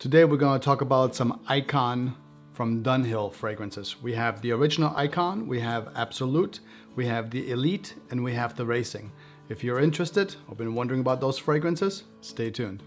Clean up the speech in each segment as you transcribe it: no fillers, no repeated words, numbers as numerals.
Today we're going to talk about some Icon from Dunhill fragrances. We have the original Icon, we have Absolute, we have the Elite, and we have the Racing. If you're interested or been wondering about those fragrances, stay tuned.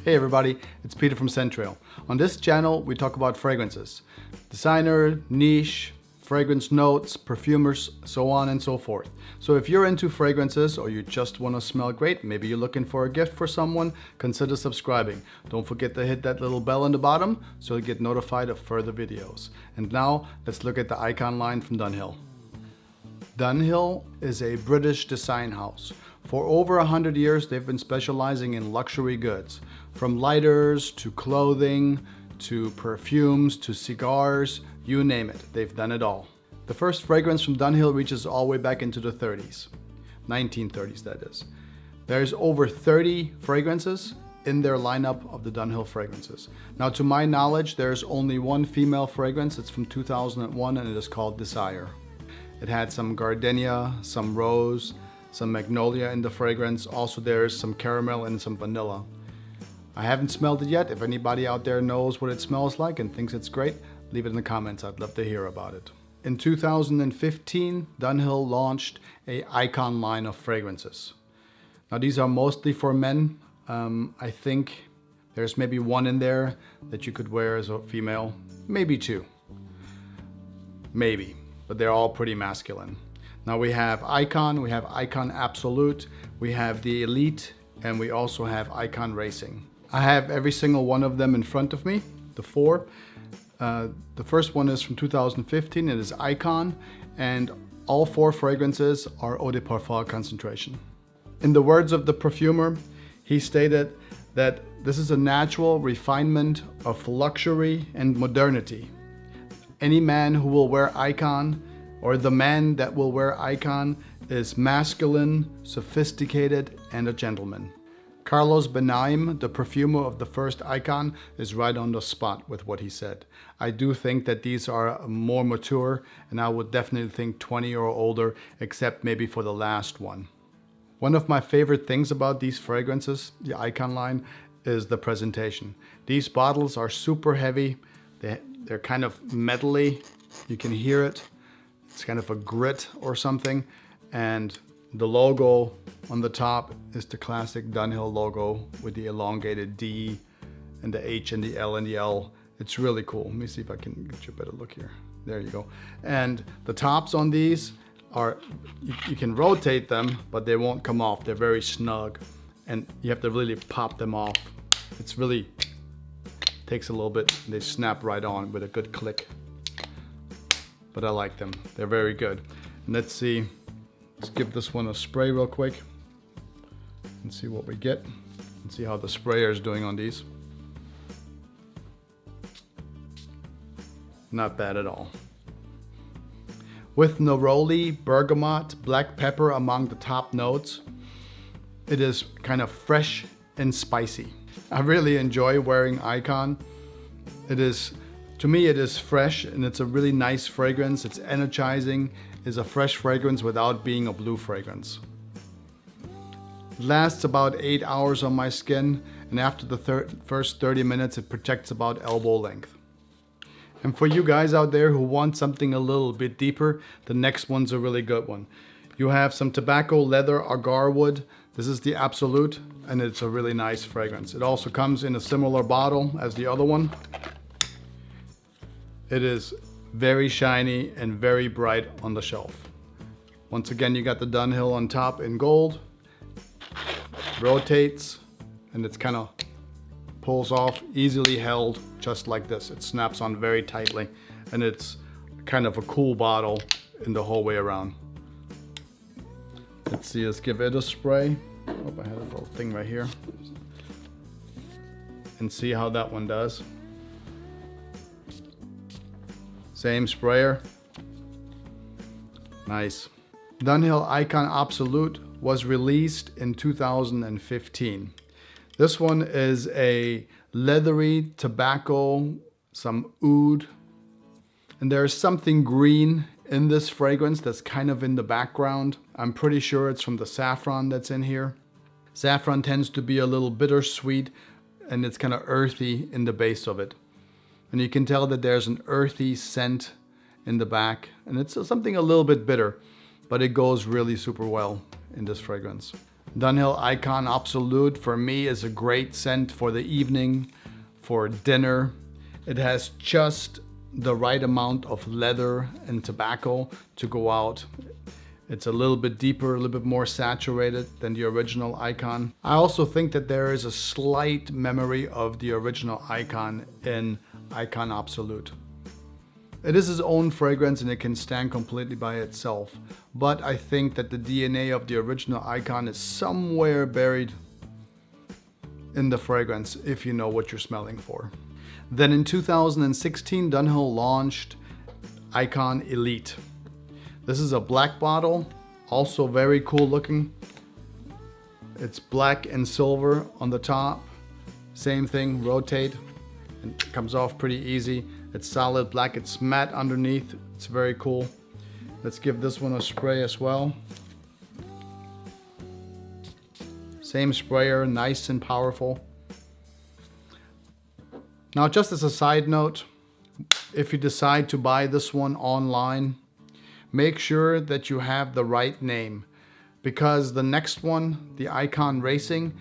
Hey everybody, it's Peter from Centrail. On this channel we talk about fragrances. Designer, niche, fragrance notes, perfumers, so on and so forth. So if you're into fragrances or you just want to smell great, maybe you're looking for a gift for someone, consider subscribing. Don't forget to hit that little bell on the bottom so you get notified of further videos. And now let's look at the Icon line from Dunhill. Dunhill is a British design house. For over 100 years, they've been specializing in luxury goods. From lighters, to clothing, to perfumes, to cigars, you name it, they've done it all. The first fragrance from Dunhill reaches all the way back into the 30s. 1930s, that is. There's over 30 fragrances in their lineup of the Dunhill fragrances. Now, to my knowledge, there's only one female fragrance. It's from 2001 and it is called Desire. It had some gardenia, some rose, some magnolia in the fragrance. Also, there's some caramel and some vanilla. I haven't smelled it yet. If anybody out there knows what it smells like and thinks it's great, leave it in the comments. I'd love to hear about it. In 2015, Dunhill launched an Icon line of fragrances. Now, these are mostly for men. I think there's maybe one in there that you could wear as a female, maybe two, maybe, but they're all pretty masculine. Now we have Icon Absolute, we have the Elite, and we also have Icon Racing. I have every single one of them in front of me, the four. The first one is from 2015, it is Icon, and all four fragrances are eau de parfum concentration. In the words of the perfumer, he stated that this is a natural refinement of luxury and modernity. Any man who will wear Icon, or the man that will wear Icon, is masculine, sophisticated, and a gentleman. Carlos Benaim, the perfumer of the first Icon, is right on the spot with what he said. I do think that these are more mature, and I would definitely think 20 or older, except maybe for the last one. One of my favorite things about these fragrances, the Icon line, is the presentation. These bottles are super heavy. They're kind of metally. You can hear it. It's kind of a grit or something, and the logo on the top is the classic Dunhill logo with the elongated D and the H and the L and the L. It's really cool. Let me see if I can get you a better look here. There you go. And the tops on these are, you can rotate them, but they won't come off. They're very snug, and you have to really pop them off. It's really takes a little bit. They snap right on with a good click. But I like them. They're very good. And let's see. Let's give this one a spray real quick and see what we get and see how the sprayer is doing on these. Not bad at all. With neroli, bergamot, black pepper among the top notes, it is kind of fresh and spicy. I really enjoy wearing Icon. To me, it is fresh and it's a really nice fragrance. It's energizing. It's a fresh fragrance without being a blue fragrance. It lasts about 8 hours on my skin, and after the first 30 minutes, it protects about elbow length. And for you guys out there who want something a little bit deeper, the next one's a really good one. You have some tobacco, leather, agar wood. This is the Absolute, and it's a really nice fragrance. It also comes in a similar bottle as the other one. It is very shiny and very bright on the shelf. Once again, you got the Dunhill on top in gold. Rotates, and it's kind of pulls off, easily held, just like this. It snaps on very tightly, and it's kind of a cool bottle in the whole way around. Let's see, let's give it a spray. Oh, I had a little thing right here. And see how that one does. Same sprayer. Nice. Dunhill Icon Absolute was released in 2015. This one is a leathery tobacco, some oud, and there's something green in this fragrance that's kind of in the background. I'm pretty sure it's from the saffron that's in here. Saffron tends to be a little bittersweet, and it's kind of earthy in the base of it. And you can tell that there's an earthy scent in the back, and it's something a little bit bitter, but it goes really super well in this fragrance. Dunhill Icon Absolute for me is a great scent for the evening, for dinner. It has just the right amount of leather and tobacco to go out. It's a little bit deeper, a little bit more saturated than the original Icon. I also think that there is a slight memory of the original Icon in Icon Absolute. It is its own fragrance and it can stand completely by itself, but I think that the DNA of the original Icon is somewhere buried in the fragrance if you know what you're smelling for. Then in 2016, Dunhill launched Icon Elite. This is a black bottle, also very cool looking. It's black and silver on the top. Same thing, rotate, and it comes off pretty easy. It's solid black, it's matte underneath. It's very cool. Let's give this one a spray as well. Same sprayer, nice and powerful. Now, just as a side note, if you decide to buy this one online, make sure that you have the right name, because the next one, the Icon Racing,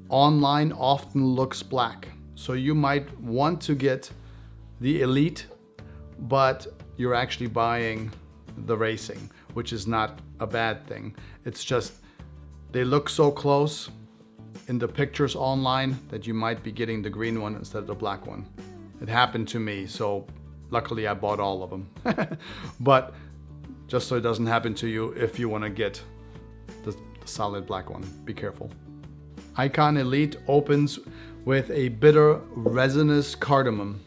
online often looks black. So you might want to get the Elite, but you're actually buying the Racing, which is not a bad thing. It's just they look so close in the pictures online that you might be getting the green one instead of the black one. It happened to me, so luckily I bought all of them. But just so it doesn't happen to you, if you want to get the solid black one, be careful. Icon Elite opens with a bitter resinous cardamom.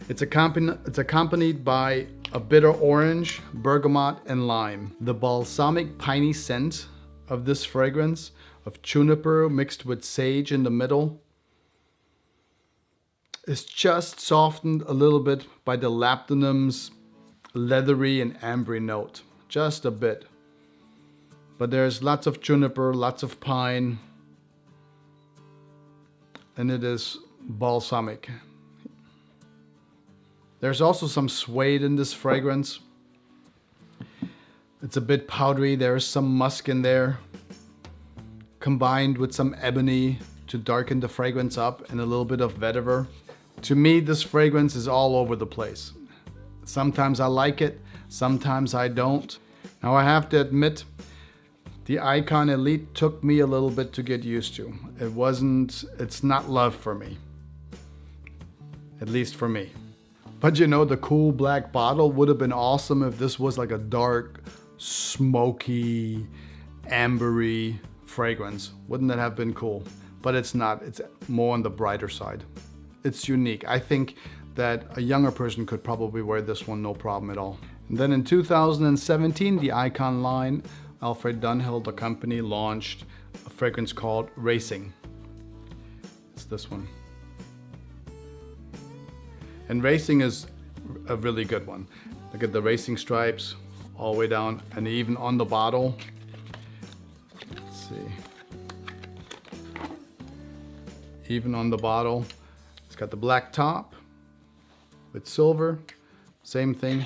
It's accompanied by a bitter orange, bergamot, and lime. The balsamic piney scent of this fragrance, of juniper mixed with sage in the middle, is just softened a little bit by the labdanum's leathery and ambery note, just a bit. But there's lots of juniper, lots of pine, and it is balsamic. There's also some suede in this fragrance. It's a bit powdery, there's some musk in there, combined with some ebony to darken the fragrance up, and a little bit of vetiver. To me, this fragrance is all over the place. Sometimes I like it, sometimes I don't. Now I have to admit, the Icon Elite took me a little bit to get used to. It's not love for me. At least for me. But you know, the cool black bottle would have been awesome if this was like a dark, smoky, ambery fragrance. Wouldn't that have been cool? But it's not. It's more on the brighter side. It's unique. I think that a younger person could probably wear this one no problem at all. And then in 2017, the Icon line, Alfred Dunhill, the company, launched a fragrance called Racing. It's this one. And Racing is a really good one. Look at the racing stripes all the way down, and even on the bottle. Let's see. Even on the bottle, it's got the black top with silver. Same thing.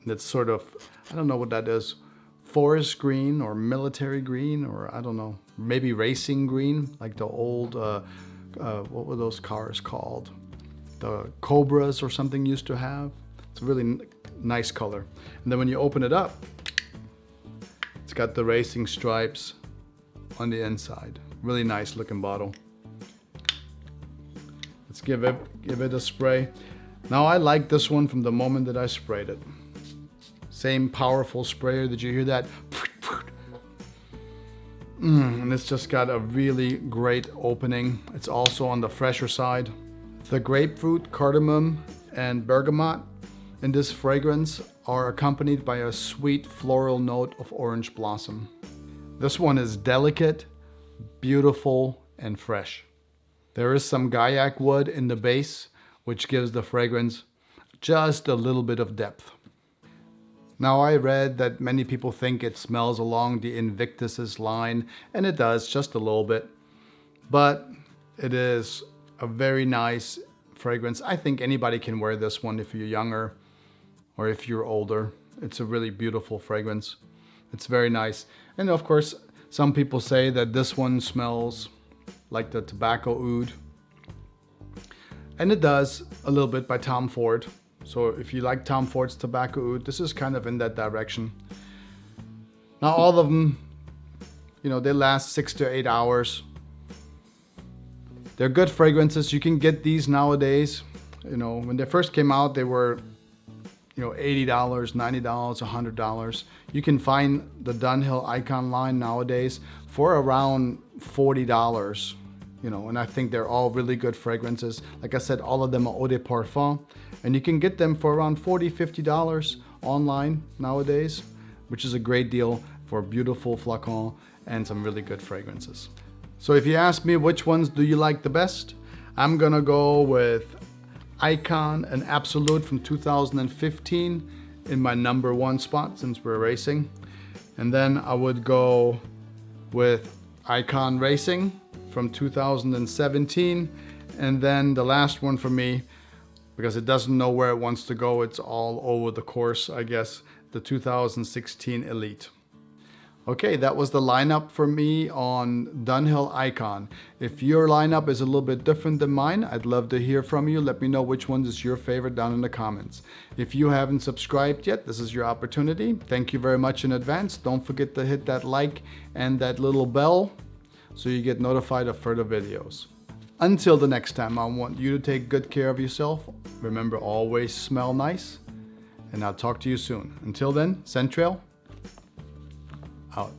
And it's sort of, I don't know what that is, forest green or military green, or I don't know, maybe racing green, like the old, what were those cars called? The Cobras or something used to have. It's a really nice color. And then when you open it up, it's got the racing stripes on the inside. Really nice looking bottle. Let's give it a spray. Now I like this one from the moment that I sprayed it. Same powerful sprayer. Did you hear that? And it's just got a really great opening. It's also on the fresher side. The grapefruit, cardamom, and bergamot in this fragrance are accompanied by a sweet floral note of orange blossom. This one is delicate, beautiful, and fresh. There is some guaiac wood in the base, which gives the fragrance just a little bit of depth. Now I read that many people think it smells along the Invictus's line, and it does just a little bit, but it is a very nice fragrance. I think anybody can wear this one if you're younger or if you're older. It's a really beautiful fragrance. It's very nice. And of course, some people say that this one smells like the tobacco oud. And it does a little bit by Tom Ford. So if you like Tom Ford's tobacco oud, this is kind of in that direction. Now all of them, you know, they last 6 to 8 hours. They're good fragrances. You can get these nowadays. You know, when they first came out, they were, you know, $80, $90, $100. You can find the Dunhill Icon line nowadays for around $40. You know, and I think they're all really good fragrances. Like I said, all of them are eau de parfum, and you can get them for around $40, $50 online nowadays, which is a great deal for a beautiful flacon and some really good fragrances. So if you ask me which ones do you like the best, I'm gonna go with Icon and Absolute from 2015 in my #1 spot since we're racing. And then I would go with Icon Racing from 2017. And then the last one for me, because it doesn't know where it wants to go, it's all over the course, I guess, the 2016 Elite. Okay, that was the lineup for me on Dunhill Icon. If your lineup is a little bit different than mine, I'd love to hear from you. Let me know which ones is your favorite down in the comments. If you haven't subscribed yet, this is your opportunity. Thank you very much in advance. Don't forget to hit that like and that little bell so you get notified of further videos. Until the next time, I want you to take good care of yourself. Remember, always smell nice, and I'll talk to you soon. Until then, Centrail out.